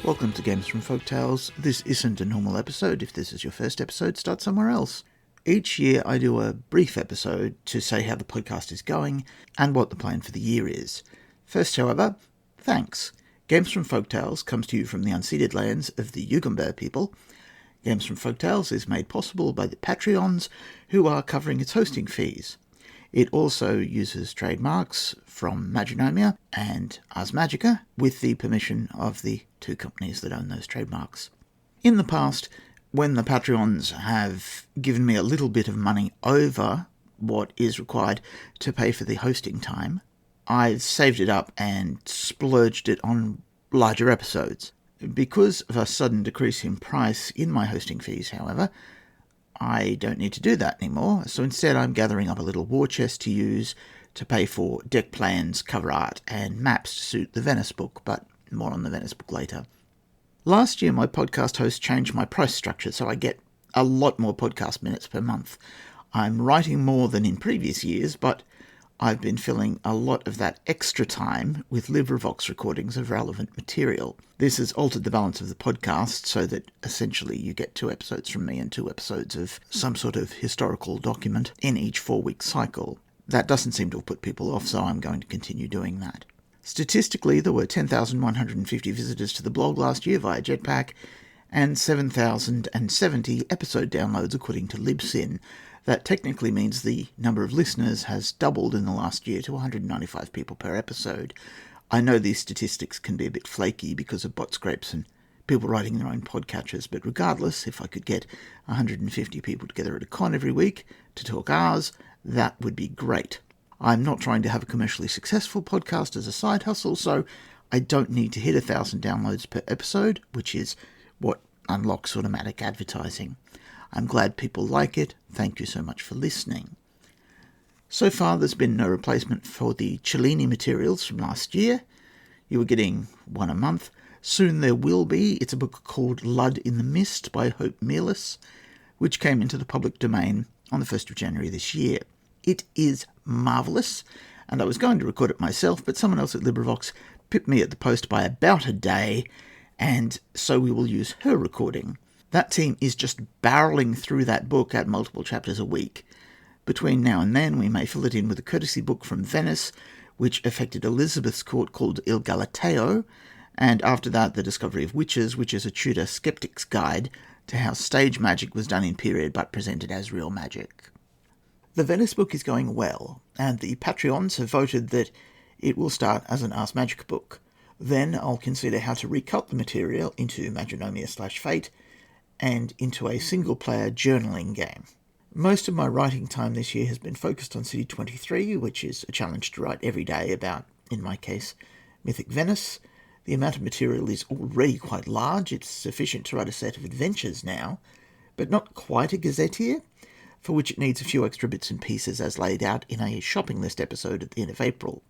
Welcome to Games from Folktales. This isn't a normal episode. If this is your first episode, start somewhere else. Each year I do a brief episode to say how the podcast is going and what the plan for the year is. First, however, thanks. Games from Folktales comes to you from the unceded lands of the Yugambeh people. Games from Folktales is made possible by the Patreons, who are covering its hosting fees. It also uses trademarks from Maginomia and Ars Magica with the permission of the two companies that own those trademarks. In the past, when the Patreons have given me a little bit of money over what is required to pay for the hosting time, I've saved it up and splurged it on larger episodes. Because of a sudden decrease in price in my hosting fees, however, I don't need to do that anymore, so instead I'm gathering up a little war chest to use to pay for deck plans, cover art, and maps to suit the Venice book, but more on the Venice book later. Last year, my podcast host changed my price structure, so I get a lot more podcast minutes per month. I'm writing more than in previous years, but I've been filling a lot of that extra time with LibriVox recordings of relevant material. This has altered the balance of the podcast so that essentially you get 2 episodes from me and 2 episodes of some sort of historical document in each 4-week cycle. That doesn't seem to have put people off, so I'm going to continue doing that. Statistically, there were 10,150 visitors to the blog last year via Jetpack and 7,070 episode downloads according to Libsyn. That technically means the number of listeners has doubled in the last year to 195 people per episode. I know these statistics can be a bit flaky because of bot scrapes and people writing their own podcatchers, but regardless, if I could get 150 people together at a con every week to talk ours, that would be great. I'm not trying to have a commercially successful podcast as a side hustle, so I don't need to hit 1,000 downloads per episode, which is what unlocks automatic advertising. I'm glad people like it. Thank you so much for listening. So far, there's been no replacement for the Cellini materials from last year. You were getting one a month. Soon there will be. It's a book called Lud in the Mist by Hope Mearless, which came into the public domain on the 1st of January this year. It is marvellous, and I was going to record it myself, but someone else at LibriVox pipped me at the post by about a day, and so we will use her recording. That team is just barreling through that book at multiple chapters a week. Between now and then, we may fill it in with a courtesy book from Venice, which affected Elizabeth's court called Il Galateo, and after that, The Discovery of Witches, which is a Tudor skeptic's guide to how stage magic was done in period but presented as real magic. The Venice book is going well, and the Patreons have voted that it will start as an Ars Magica book. Then I'll consider how to recut the material into Maginomia/Fate, and into a single-player journaling game. Most of my writing time this year has been focused on City 23, which is a challenge to write every day about, in my case, Mythic Venice. The amount of material is already quite large. It's sufficient to write a set of adventures now, but not quite a gazetteer, for which it needs a few extra bits and pieces as laid out in a shopping list episode at the end of April.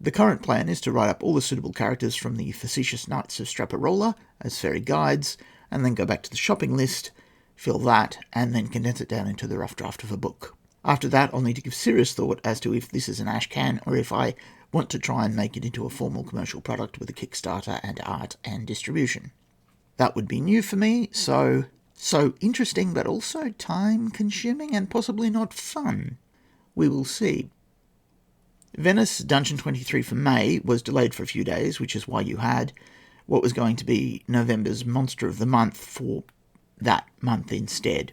The current plan is to write up all the suitable characters from the Facetious Knights of Straparola as fairy guides, and then go back to the shopping list, fill that, and then condense it down into the rough draft of a book. After that, I'll need to give serious thought as to if this is an ashcan or if I want to try and make it into a formal commercial product with a Kickstarter and art and distribution. That would be new for me, so interesting, but also time-consuming and possibly not fun. We will see. Venice Dungeon 23 for May was delayed for a few days, which is why you had what was going to be November's Monster of the Month for that month instead.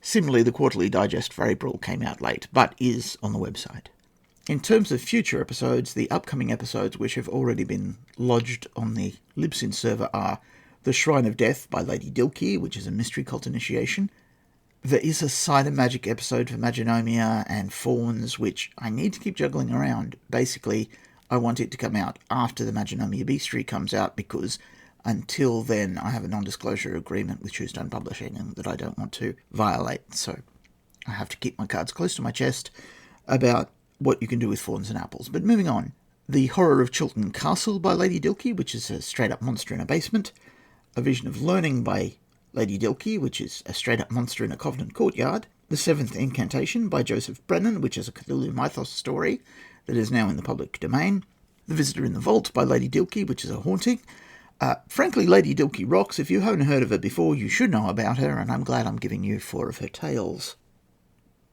Similarly, the quarterly digest for April came out late, but is on the website. In terms of future episodes, the upcoming episodes which have already been lodged on the Libsyn server are The Shrine of Death by Lady Dilke, which is a mystery cult initiation. There is a Cider Magic episode for Maginomia and Fawns, which I need to keep juggling around. Basically, I want it to come out after the Maginomia Bestiary comes out, because until then I have a non-disclosure agreement with Shoestone Publishing and that I don't want to violate, so I have to keep my cards close to my chest about what you can do with Fawns and Apples. But moving on, The Horror of Chilton Castle by Lady Dilke, which is a straight-up monster in a basement. A Vision of Learning by Lady Dilke, which is a straight-up monster in a Covenant courtyard. The Seventh Incantation by Joseph Brennan, which is a Cthulhu Mythos story that is now in the public domain. The Visitor in the Vault by Lady Dilke, which is a haunting. Frankly, Lady Dilke rocks. If you haven't heard of her before, you should know about her, and I'm glad I'm giving you 4 of her tales.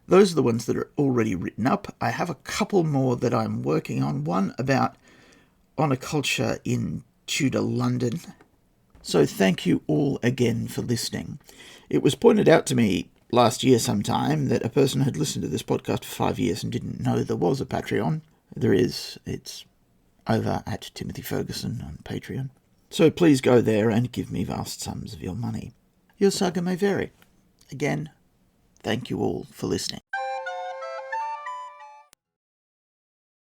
Those are the ones that are already written up. I have a couple more that I'm working on. One about honour culture in Tudor London. So thank you all again for listening. It was pointed out to me last year sometime that a person had listened to this podcast for 5 years and didn't know there was a Patreon. There is. It's over at Timothy Ferguson on Patreon. So please go there and give me vast sums of your money. Your saga may vary. Again, thank you all for listening.